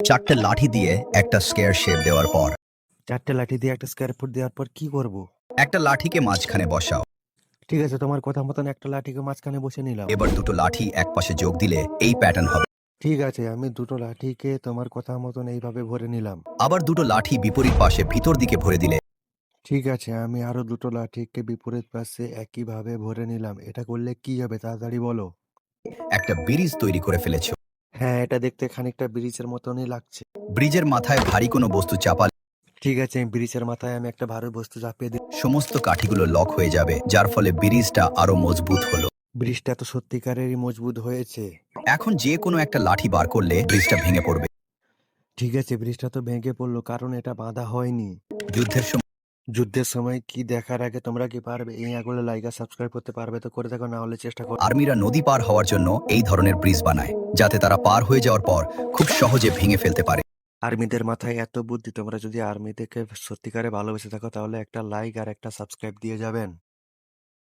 চারটে লাঠি দিয়ে একটা স্কোয়ার শেপ দেওয়ার পর চারটে লাঠি দিয়ে একটা স্কোয়ার ফুট দেওয়ার পর কি করব? একটা লাঠিকে মাঝখানে বসাও। ঠিক আছে, তোমার কথা মতন একটা লাঠিকে মাঝখানে বসে নিলাম। এবার দুটো লাঠি এক পাশে যোগ দিলে এই প্যাটার্ন হবে। ঠিক আছে, আমি দুটো লাঠিকে তোমার কথা মতন এইভাবে ভরে নিলাম। আবার দুটো লাঠি বিপরীত পাশে ভিতর দিকে ভরে দিলে ঠিক আছে, আমি আরো দুটো লাঠিকে বিপরীত পাশে একইভাবে ভরে নিলাম। এটা করলে কি হবে তাড়াতাড়ি বলো। একটা ব্রিজ তৈরি করে ফেলেছো। হ্যাঁ, এটা দেখতে খানিকটা ব্রিজের মতনই লাগছে। ব্রিজের মাথায় ভারী কোনো বস্তু চাপালে ঠিক আছে, ব্রিজের মাথায় আমি একটা ভারী বস্তু চাপিয়ে দিই। সমস্ত কাঠিগুলো লক হয়ে যাবে, যার ফলে ব্রিজটা আরো মজবুত হলো। ব্রিজটা তো সত্যিকারেরই মজবুত হয়েছে। এখন যে কোনো একটা লাঠি বার করলে ব্রিজটা ভেঙে পড়বে। ঠিক আছে, ব্রিজটা তো ভেঙে পড়লো কারণ এটা বাঁধা হয়নি। যুদ্ধের সময় যুদ্ধের সময় কি দেখার আগে তোমরা কি পারবে এই আগুলে লাইক আর সাবস্ক্রাইব করতে পারবে তো করে দেখো, না হলে চেষ্টা করো। আর্মিরা নদী পার হওয়ার জন্য এই ধরনের ব্রিজ বানায়, যাতে তারা পার হয়ে যাওয়ার পর খুব সহজে ভেঙে ফেলতে পারে। আর্মিদের মাথায় এত বুদ্ধি, তোমরা যদি আর্মি থেকে সত্যিকারে ভালোবেসে থাকো তাহলে একটা লাইক আর একটা সাবস্ক্রাইব দিয়ে যাবেন।